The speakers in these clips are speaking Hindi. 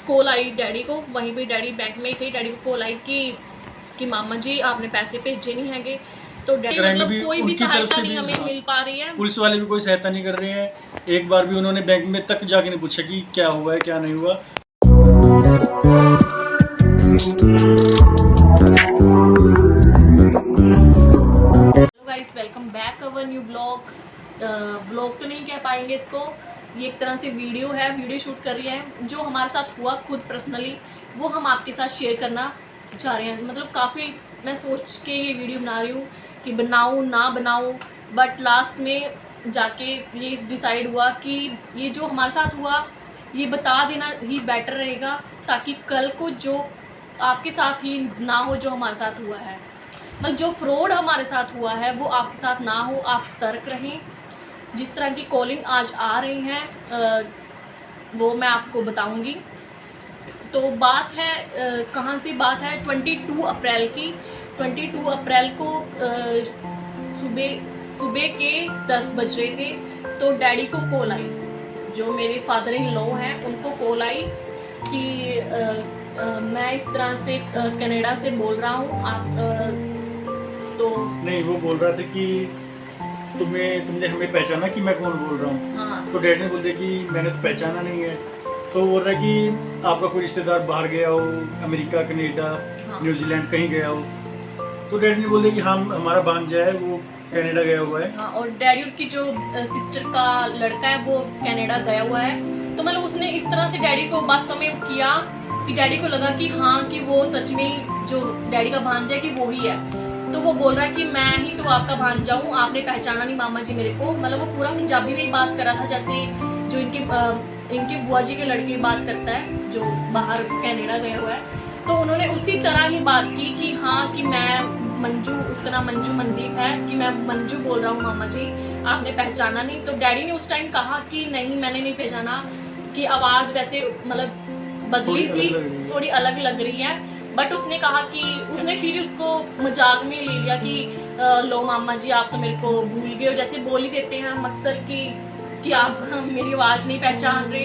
कॉल आई डैडी को, वहीं पे डैडी बैंक में ही थे, डैडी को कॉल आई कि मामा जी आपने पैसे भेजे नहीं हैगे। तो डैडी मतलब कोई भी सहायता नहीं हमें मिल पा रही है, पुलिस वाले भी कोई सहायता नहीं कर रहे हैं। एक बार भी उन्होंने बैंक में तक जाके नहीं पूछा कि क्या हुआ है क्या नहीं हुआ। Hello guys, welcome back our new vlog. Vlog तो नहीं कह पाएंगे इसको, ये एक तरह से वीडियो है, वीडियो शूट कर रही है। जो हमारे साथ हुआ खुद पर्सनली वो हम आपके साथ शेयर करना चाह रहे हैं। मतलब काफ़ी मैं सोच के ये वीडियो बना रही हूँ कि बनाऊँ ना बनाऊँ, बट लास्ट में जाके ये डिसाइड हुआ कि ये जो हमारे साथ हुआ ये बता देना ही बेटर रहेगा, ताकि कल को जो आपके साथ ही ना हो जो हमारे साथ हुआ है। मतलब जो फ्रॉड हमारे साथ हुआ है वो आपके साथ ना हो, आप सतर्क रहें। जिस तरह की कॉलिंग आज आ रही हैं वो मैं आपको बताऊंगी। तो बात है कहाँ से बात है 22 अप्रैल की। 22 अप्रैल को सुबह के 10 बज रहे थे, तो डैडी को कॉल आई, जो मेरे फादर इन लॉ हैं उनको कॉल आई कि मैं इस तरह से कनाडा से बोल रहा हूँ। आप तो नहीं, वो बोल रहा था कि तुमने हमें पहचाना कि मैं कौन बोल रहा हूँ। हाँ। तो डैड ने बोल दिया कि मैंने तो पहचाना नहीं है। तो बोल रहा है कि आपका कोई रिश्तेदार बाहर गया हो, अमेरिका, कनाडा, हाँ। न्यूजीलैंड कहीं गया हो। तो डैड ने बोल दिया कि हाँ, हमारा भांजा है वो कनाडा गया हुआ है। हाँ, और डैडी की जो सिस्टर का लड़का है वो कनाडा गया हुआ है। तो मतलब उसने इस तरह से डैडी को बातों में किया कि डैडी को लगा कि हाँ कि वो सच में जो डैडी का भांजा है कि वो ही है। तो वो बोल रहा है कि मैं ही तो आपका भांजा हूँ, आपने पहचाना नहीं मामा जी मेरे को। मतलब वो पूरा पंजाबी में ही बात कर रहा था, जैसे जो इनके बुआ जी के लड़के बात करता है जो बाहर कनाडा गया हुआ है। तो उन्होंने उसी तरह ही बात की कि हाँ कि मैं मंजू, उसका नाम मंजू मनदीप है, कि मैं मंजू बोल रहा हूँ मामा जी, आपने पहचाना नहीं। तो डैडी ने उस टाइम कहा कि नहीं मैंने नहीं पहचाना, कि आवाज़ वैसे मतलब बदली सी थोड़ी अलग लग रही है। बट उसने कहा कि उसने फिर उसको मजाक में ले लिया कि लो मामा जी आप तो मेरे को भूल गए हो, जैसे बोल ही देते हैं हम अक्सर कि आप मेरी आवाज़ नहीं पहचान रहे,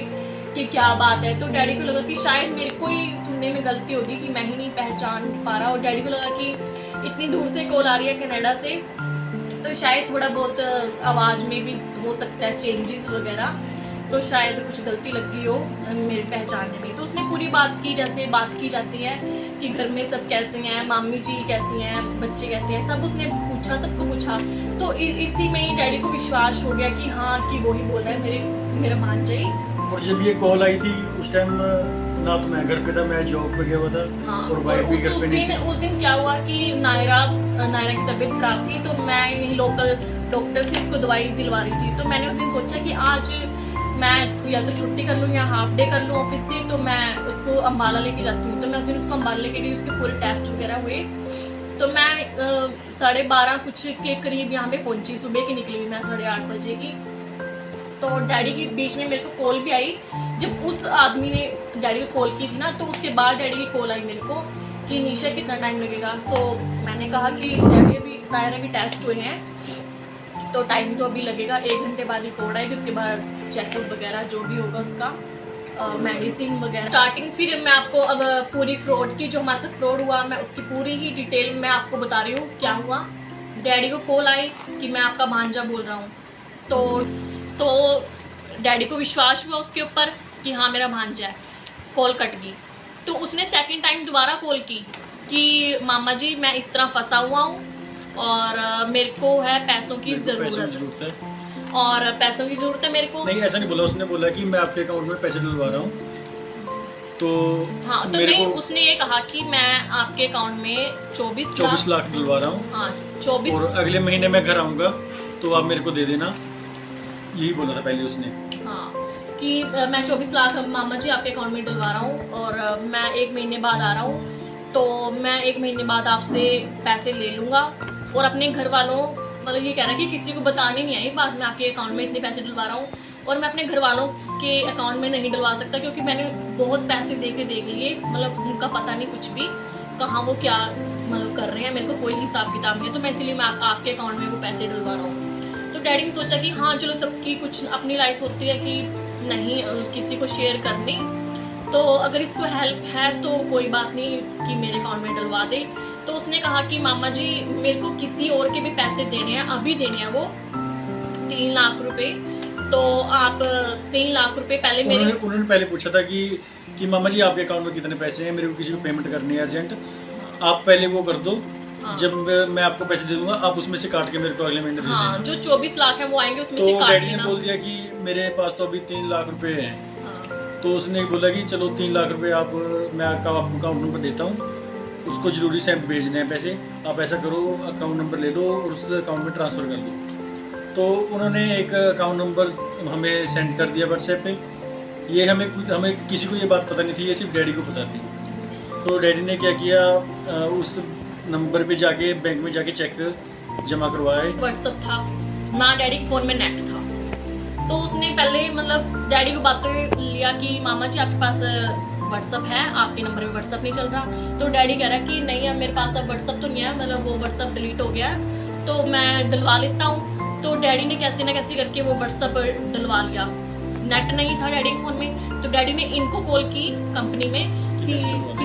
कि क्या बात है। तो डैडी को लगा कि शायद मेरे को ही सुनने में गलती होगी कि मैं ही नहीं पहचान पा रहा। और डैडी को लगा कि इतनी दूर से कॉल आ रही है कनाडा से, तो शायद थोड़ा बहुत आवाज़ में भी हो सकता है चेंजेस वगैरह, तो शायद कुछ गलती लग गई हो मेरे पहचानने में। तो उसने पूरी बात की जैसे बात की जाती है कि घर में सब कैसे हैं, मामी जी कैसी हैं, बच्चे कैसे हैं, सब उसने पूछा, सबको पूछा। तो इसी में ही डैडी को विश्वास हो गया कि हाँ कि वो ही बोल रहा है, मेरा भांजा ही। और जब ये कॉल आई थी उस टाइम ना तो मैं घर पे था, मैं जॉब पे गया हुआ था। हाँ, और वाइफ भी घर पे नहीं थी। उस दिन क्या हुआ कि नायरा की तबीयत खराब थी, तो मैं यही लोकल डॉक्टर से उसको दवाई दिलवा रही थी। तो मैंने उस दिन सोचा कि आज मैं या तो छुट्टी कर लूँ या हाफ डे कर लूँ ऑफिस से, तो मैं उसको अम्बाला लेके जाती हूँ। तो मैं उस दिन उसको अम्बाला लेके गई, उसके पूरे टेस्ट वगैरह हुए। तो मैं 12:30 कुछ के करीब यहाँ पे पहुँची, सुबह की निकली हुई मैं 8:30 बजे की। तो डैडी की बीच में मेरे को कॉल भी आई। जब उस आदमी ने डैडी को कॉल की थी ना, तो उसके बाद डैडी की कॉल आई मेरे को कि निशा कितना टाइम लगेगा। तो मैंने कहा कि डैडी अभी नायरा के टेस्ट हुए हैं, तो टाइम तो अभी लगेगा, 1 घंटे बाद रिपोर्ट आएगी, उसके बाद चेकअप वगैरह जो भी होगा उसका मेडिसिन वगैरह। स्टार्टिंग फिर मैं आपको अब पूरी फ्रॉड की, जो हमारे साथ फ्रॉड हुआ, मैं उसकी पूरी ही डिटेल में आपको बता रही हूँ क्या हुआ। डैडी को कॉल आई कि मैं आपका भांजा बोल रहा हूँ। तो डैडी को विश्वास हुआ उसके ऊपर कि हाँ मेरा भांजा है। कॉल कट गई। तो उसने सेकंड टाइम दोबारा कॉल की कि मामा जी मैं इस तरह फंसा हुआ हूँ और मेरे को है पैसों की ज़रूरत है, और पैसों की ज़रूरत है मेरे को। नहीं, ऐसा नहीं बोला। उसने बोला कि मैं आपके अकाउंट में पैसे डलवा रहा हूँ। तो हाँ, तो नहीं, उसने ये कहा कि मैं आपके अकाउंट में 24 लाख डलवा रहा हूँ। हाँ, 24, और अगले महीने मैं घर आऊँगा तो आप मेरे को दे देना, यही बोला था पहले उसने। हाँ, कि मैं 24 लाख मामा जी आपके अकाउंट में डलवा रहा हूँ और मैं 1 महीने बाद आ रहा हूँ, तो मैं 1 महीने बाद आपसे पैसे ले लूँगा। और अपने घर वालों, मतलब ये कह रहा है कि किसी को बताने नहीं आई बात, मैं आपके अकाउंट में इतने पैसे डलवा रहा हूँ। और मैं अपने घर वालों के अकाउंट में नहीं डलवा सकता, क्योंकि मैंने बहुत पैसे दे के देख लिए, मतलब उनका पता नहीं कुछ भी, कहाँ वो क्या मतलब कर रहे हैं, मेरे को कोई हिसाब किताब नहीं है। तो मैं इसलिए मैं आपके अकाउंट में वो पैसे डलवा रहा हूँ। तो डैडी ने सोचा कि हाँ चलो सबकी कुछ अपनी लाइफ होती है कि नहीं किसी को शेयर करनी, तो अगर इसको हेल्प है तो कोई बात नहीं कि मेरे अकाउंट में डलवा दे। तो उसने कहा कि मामा जी मेरे को किसी और के भी पैसे देने हैं, अभी देने हैं वो 3 लाख रुपए। तो आप 3 लाख रुपए पहले मेरे उन्होंने पहले पूछा था कि मामा जी आपके अकाउंट में कितने पैसे हैं, मेरे को किसी को पेमेंट करनी है अर्जेंट, आप पहले वो कर दो, हाँ। जब मैं आपको पैसे दे दूंगा आप उसमें से काट के मेरे को अगले महीने दे हाँ, देना। जो 24 लाख है वो आएंगे उसमें से तो काट डैडी ने लेना। बोल दिया कि मेरे पास तो अभी 3 लाख रुपए हैं। हाँ। तो उसने बोला कि चलो 3 लाख रुपए मैं आपको अकाउंट नंबर देता हूँ, उसको ज़रूरी से भेजने हैं पैसे, आप ऐसा करो अकाउंट नंबर ले लो और उस अकाउंट में ट्रांसफ़र कर दो। तो उन्होंने एक अकाउंट नंबर हमें सेंड कर दिया व्हाट्सएप पे। ये हमें किसी को ये बात पता नहीं थी, ये सिर्फ डैडी को पता थी। तो डैडी ने क्या किया, उस नंबर पे जाके बैंक में जाके चेक जमा करवाए। व्हाट्सअप था ना, डैडी के फ़ोन में नेट था। तो उसने पहले मतलब डैडी को बात कर लिया कि मामा जी आपके पास व्हाट्सअप है, आपके नंबर में व्हाट्सअप नहीं चल रहा। तो डैडी कह रहा है कि नहीं है मेरे पास अब व्हाट्सअप तो नहीं है, मतलब वो व्हाट्सअप डिलीट हो गया है, तो मैं डलवा लेता हूँ। तो डैडी ने कैसे ना कैसे करके वो व्हाट्सअप डलवा लिया। नेट नहीं था डैडी के फ़ोन में, तो डैडी ने इनको कॉल की कंपनी में कि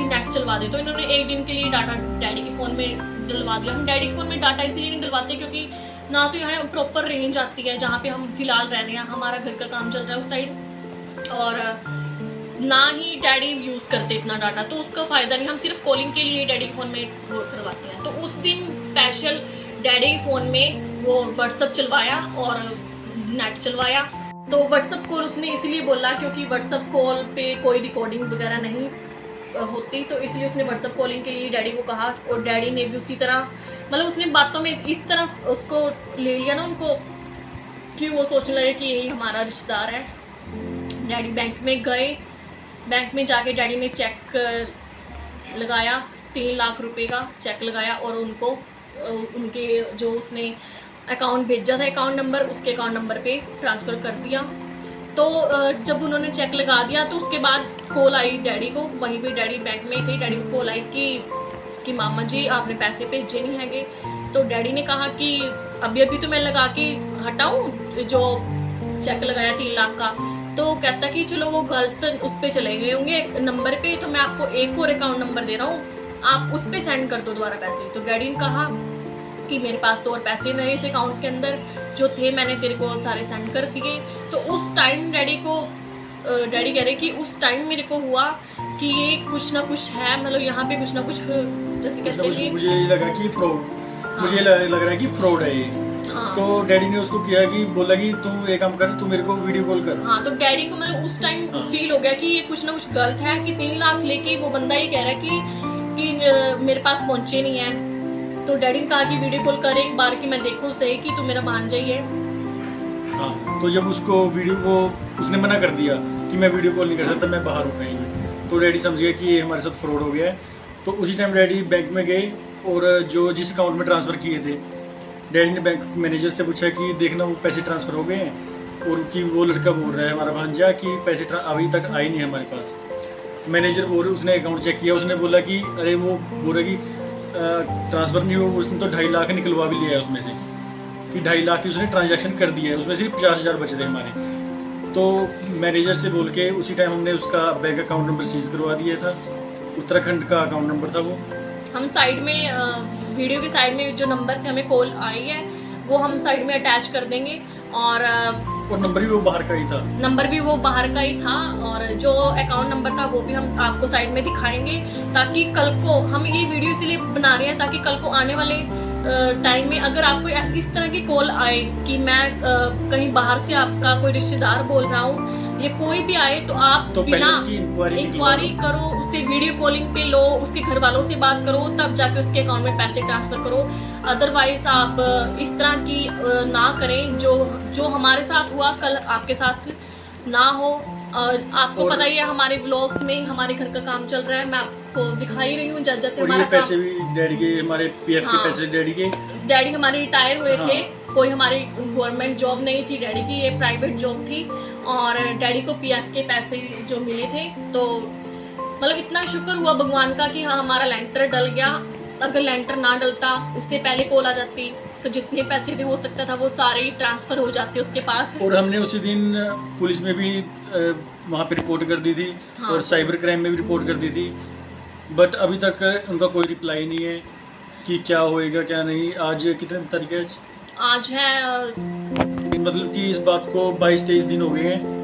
नेट चलवा दे। तो इन्होंने एक दिन के लिए डाटा डैडी के फ़ोन में डलवा दिया। हम डैडी के फ़ोन में डाटा इसीलिए नहीं डलवाते क्योंकि ना तो यहाँ प्रॉपर रेंज आती है जहाँ पे हम फिलहाल रह रहे हैं, हमारा घर का काम चल रहा है उस साइड, और ना ही डैडी यूज़ करते इतना डाटा, तो उसका फ़ायदा नहीं। हम सिर्फ कॉलिंग के लिए डैडी के फ़ोन में वो करवाते हैं। तो उस दिन स्पेशल डैडी के फ़ोन में वो व्हाट्सअप चलवाया और नेट चलवाया। तो व्हाट्सअप कॉल उसने इसलिए बोला क्योंकि व्हाट्सअप कॉल पे कोई रिकॉर्डिंग वगैरह नहीं होती, तो इसलिए उसने व्हाट्सअप कॉलिंग के लिए डैडी को कहा। और डैडी ने भी उसी तरह मतलब उसने बातों में इस तरह उसको ले लिया ना उनको कि वो सोचने लगे कि यही हमारा रिश्तेदार है। डैडी बैंक में गए, बैंक में जाके डैडी ने चेक लगाया, 3 लाख रुपए का चेक लगाया और उनको उनके जो उसने अकाउंट भेजा था अकाउंट नंबर, उसके अकाउंट नंबर पे ट्रांसफ़र कर दिया। तो जब उन्होंने चेक लगा दिया तो उसके बाद कॉल आई डैडी को, वहीं पे डैडी बैंक में थे, डैडी को कॉल आई कि मामा जी आपने पैसे भेजे नहीं हैगे। तो डैडी ने कहा कि अभी तो मैं लगा के हटाऊँ जो चेक लगाया 3 लाख का। तो कहता कि चलो वो गलत उस पर चले गए होंगे नंबर पे, तो मैं आपको एक और अकाउंट नंबर दे रहा हूँ, आप उस पर सेंड कर दो दोबारा पैसे। तो डैडी ने कहा कि मेरे पास तो और पैसे नहीं इस अकाउंट के अंदर, जो थे मैंने तेरे को सारे सेंड कर दिए। तो उस टाइम डैडी कह रहे कि उस टाइम मेरे को हुआ कि ये कुछ ना कुछ है, मतलब यहाँ पे कुछ ना कुछ जैसे कहते हैं, मुझे ये लगा कि फ्रॉड, मुझे लग रहा है कि फ्रॉड है ये। हाँ। तो डैडी ने उसको किया कि बोला कि तू एक काम कर, तू मेरे को वीडियो कॉल कर। हाँ, तो डैडी को मतलब उस टाइम हाँ। फील हो गया कि ये कुछ ना कुछ गलत है कि 3 लाख लेके वो बंदा ही कह रहा है कि मेरे पास पहुंचे नहीं है। तो डैडी ने कहा कि वीडियो कॉल कर एक बार कि मैं देखूं सही कि तू मेरा भांजा ही है। हाँ, तो जब उसको उसने मना कर दिया कि मैं वीडियो कॉल नहीं कर सकता, मैं बाहर हूँ कहीं, तो डैडी समझ गया कि ये हमारे साथ फ्रॉड हो गया है। तो उसी टाइम डैडी बैंक में गए और जिस अकाउंट में ट्रांसफ़र किए थे, डैडी ने बैंक मैनेजर से पूछा कि देखना वो पैसे ट्रांसफ़र हो गए हैं, और कि वो लड़का बोल रहा है हमारा भांजा कि पैसे अभी तक आए नहीं हमारे पास। मैनेजर उसने अकाउंट चेक किया, उसने बोला कि अरे वो बोल रहा कि ट्रांसफ़र नहीं हो, उसने तो 2.5 लाख निकलवा भी लिया है उसमें से, कि 2.5 लाख की उसने ट्रांजैक्शन कर दिया है, उसमें सिर्फ 50,000 बचे थे हमारे। तो मैनेजर से बोल के उसी टाइम हमने उसका बैंक अकाउंट नंबर सीज करवा दिया था, उत्तराखंड का अकाउंट नंबर था वो। हम साइड में वीडियो के साइड में जो नंबर से हमें कॉल आई है वो हम साइड में अटैच कर देंगे, और नंबर भी वो बाहर का ही था, नंबर भी वो बाहर का ही था, और जो अकाउंट नंबर था वो भी हम आपको साइड में दिखाएंगे, ताकि कल को हम ये वीडियो इसलिए बना रहे हैं ताकि कल को आने वाले टाइम में अगर आपको इस तरह की कॉल आए कि मैं कहीं बाहर से आपका कोई रिश्तेदार बोल रहा हूँ, ये कोई भी आए, तो आप तो बिना इंक्वायरी करो, उससे वीडियो कॉलिंग पे लो, उसके घर वालों से बात करो, तब जाके उसके अकाउंट में पैसे ट्रांसफ़र करो। अदरवाइज आप इस तरह की ना करें, जो हमारे साथ हुआ कल आपके साथ ना हो। आपको पता ही है हमारे व्लॉग्स में हमारे घर का काम चल रहा है, मैं आपको दिखा ही रही हूँ जैसे हमारा पैसे भी डैडी के, हमारे पीएफ के पैसे डैडी हमारे रिटायर हुए थे, कोई हमारी गवर्नमेंट जॉब नहीं थी डैडी की, ये प्राइवेट जॉब थी, और डैडी को पीएफ के पैसे जो मिले थे। तो मतलब इतना शुक्र हुआ भगवान का कि हाँ हमारा लेंटर डल गया, अगर लेंटर ना डलता उससे पहले कॉल आ जाती तो जितने पैसे थे हो सकता था वो सारे ही ट्रांसफ़र हो जाते उसके पास। और हमने उसी दिन पुलिस में भी वहाँ पे रिपोर्ट कर दी थी। हाँ। और साइबर क्राइम में भी रिपोर्ट कर दी थी, बट अभी तक उनका कोई रिप्लाई नहीं है कि क्या होएगा क्या नहीं। आज कितने तारीख है? आज है मतलब कि इस बात को 22-23 दिन हो गए हैं।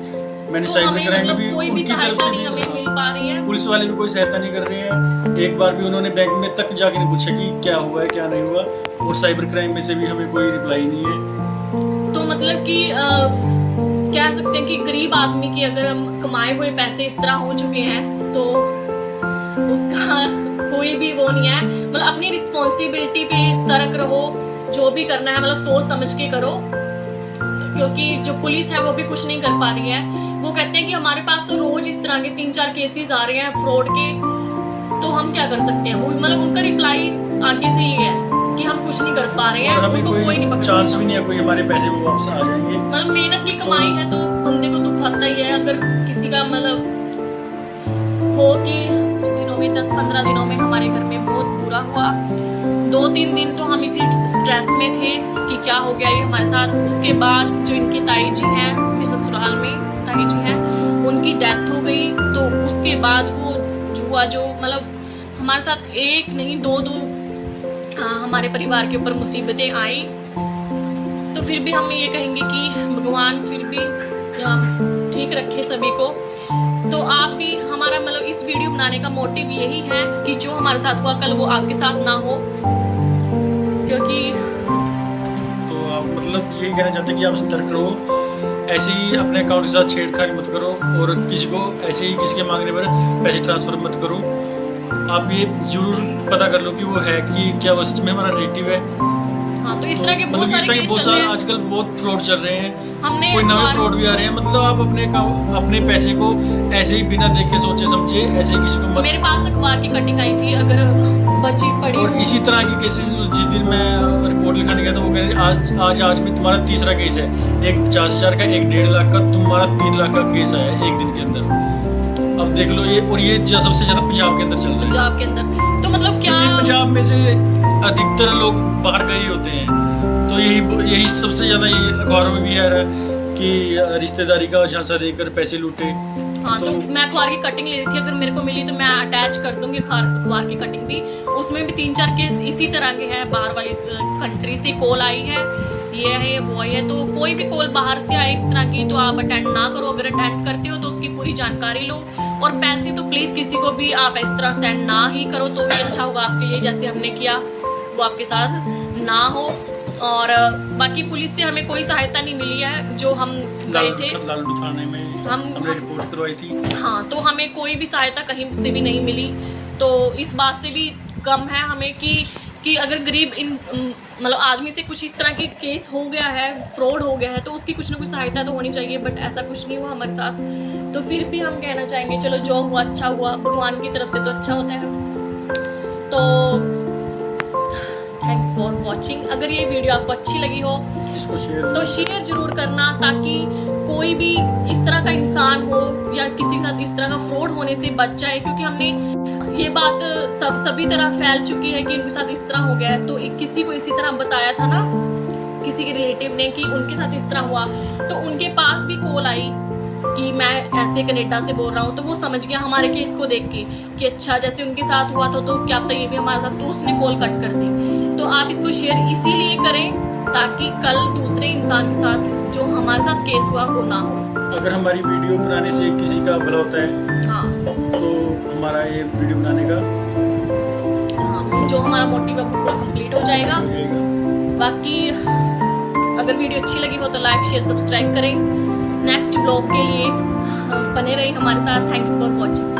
मैंने तो साइबर हमें क्राइम में मतलब भी कोई भी उनकी तरफ सहायता से नहीं हमें मिल पा रही है। पुलिस वाले भी कोई सहायता नहीं कर रहे हैं। एक बार भी उन्होंने बैंक में तक जाके नहीं पूछा कि क्या हुआ है क्या नहीं हुआ, और साइबर क्राइम में से भी हमें कोई रिप्लाई नहीं है। तो मतलब कि कह सकते हैं कि गरीब आदमी की अगर हम कमाए हुए पैसे इस तरह हो चुके हैं तो उसका कोई भी वो नहीं है। मतलब अपनी रिस्पॉन्सिबिलिटी पे सतर्क रहो, जो भी करना है मतलब सोच समझ के करो, क्योंकि जो पुलिस है वो भी कुछ नहीं कर पा रही है। वो कहते हैं कि हमारे पास तो रोज इस तरह के 3-4 केसेस आ रहे हैं फ्रॉड के, तो हम क्या कर सकते हैं। वो मतलब उनका रिप्लाई आगे से ही है कि हम कुछ नहीं कर पा रहे हैं, और हमें उनको कोई नहीं पकड़ चांस सकता। भी नहीं है कोई हमारे पैसे वो वापस आ जाएंगे। मतलब मेहनत की कमाई है तो बंदे को दुख आता ही है। अगर किसी का मतलब हो कि कुछ दिनों में 10-15 दिनों में हमारे घर में बहुत बुरा हुआ, 2-3 दिन तो हम इसी स्ट्रेस में थे कि क्या हो गया ये हमारे साथ। उसके बाद जो इनकी ताई जी हैं, मेरे ससुराल में ताई जी हैं, उनकी डेथ हो गई। तो उसके बाद वो हुआ जो मतलब हमारे साथ एक नहीं दो हमारे परिवार के ऊपर मुसीबतें आई। तो फिर भी हम ये कहेंगे कि भगवान फिर भी ठीक रखे सभी को। तो आप भी हमारा मतलब इस वीडियो बनाने का मोटिव यही है कि जो हमारे साथ हुआ कल वो आपके साथ ना हो, क्योंकि तो आप मतलब यही कहना चाहते हैं कि आप सतर्क रहो, ऐसे ही अपने अकाउंट के साथ छेड़खानी मत करो, और किसी को ऐसे ही किसी के मांगने पर पैसे ट्रांसफ़र मत करो। आप ये जरूर पता कर लो कि वो है कि क्या वो सच में हमारा रिलेटिव है। हाँ, तो इस तरह के बहुत मतलब इस सारे तरह के केस बहुत चल रहे सारे हैं। आजकल बहुत फ्रॉड चल रहे हैं। हमने कोई नए अखबार- फ्रॉड भी आ रहे हैं। मतलब आप अपने पैसे को ऐसे ही बिना देखे सोचे समझे ऐसे ही किसी को मत। मेरे पास अखबार की कटिंग आई थी, अगर बची पड़ी और इसी तरह के केसेस जिस दिन मैं रिपोर्ट लिखाने गया था वो कह रहे आज में तुम्हारा तीसरा केस है, एक 50,000 का, एक 1.5 लाख का, तुम्हारा 3 लाख का केस आया एक दिन के अंदर। अब देख लो ये, और ये सबसे ज्यादा पंजाब के अंदर चल रहा है। पंजाब के अंदर तो मतलब क्या क्योंकि पंजाब में से अधिकतर लोग बाहर गए ही होते हैं, तो यही सबसे ज्यादा ये अखबारों में भी आ रहा है कि रिश्तेदारी का झांसा देकर पैसे लूटे। हाँ, तो मैं अखबार की कटिंग ले रही थी, अगर मेरे को मिली तो मैं अटैच कर दूंगी अखबार की कटिंग भी। उसमें भी 3-4 केस इसी तरह के हैं। बाहर वाली कंट्री से कॉल आई है, ये है ये वो है। तो कोई भी कॉल बाहर से आए इस तरह की तो आप अटेंड ना करो। अगर अटेंड करते हो तो उसकी पूरी जानकारी लो, और पैसे तो प्लीज़ किसी को भी आप इस तरह सेंड ना ही करो, तो भी अच्छा होगा आपके लिए। जैसे हमने किया वो आपके साथ ना हो। और बाकी पुलिस से हमें कोई सहायता नहीं मिली है। जो हम गए थे लालू थाने में हमने रिपोर्ट करवाई थी। हाँ, तो हमें कोई भी सहायता कहीं से भी नहीं मिली। तो इस बात से भी गम है हमें कि अगर गरीब मतलब आदमी से कुछ इस तरह की केस हो गया है, फ्रॉड हो गया है, तो उसकी कुछ ना कुछ सहायता तो होनी चाहिए। बट ऐसा कुछ नहीं हुआ हमारे साथ। तो फिर भी हम कहना चाहेंगे चलो जो हुआ अच्छा हुआ, भगवान की तरफ से तो अच्छा होता है। तो थैंक्स फॉर वॉचिंग। अगर ये वीडियो आपको अच्छी लगी हो इसको तो शेयर जरूर करना, ताकि कोई भी इस तरह का इंसान हो या किसी के साथ इस तरह का फ्रॉड होने से बच जाए। क्योंकि हमने ये बात सभी तरह फैल चुकी है कि इनके साथ इस तरह हो गया है। तो किसी को इसी तरह बताया था ना, किसी के रिलेटिव ने, कि उनके साथ इस तरह हुआ, तो उनके पास भी कॉल आई कि मैं ऐसे कनाडा से बोल रहा हूँ। तो वो समझ गया हमारे केस को देख के कि अच्छा जैसे उनके साथ हुआ था तो क्या पता ये भी हमारे साथ, तो उसने कॉल कट कर दी। तो आप इसको शेयर इसीलिए करें ताकि कल दूसरे इंसान के साथ जो हमारे साथ केस हुआ वो ना हो। अगर हमारी वीडियो बनाने से किसी का भला होता है हाँ, तो हमारा ये वीडियो बनाने का हाँ, जो हमारा मोटिव है वो कंप्लीट हो जाएगा। हो जाएगा। बाकी अगर वीडियो अच्छी लगी हो तो लाइक शेयर सब्सक्राइब करें। नेक्स्ट ब्लॉग के लिए बने रहिए हमारे साथ। Thanks for watching.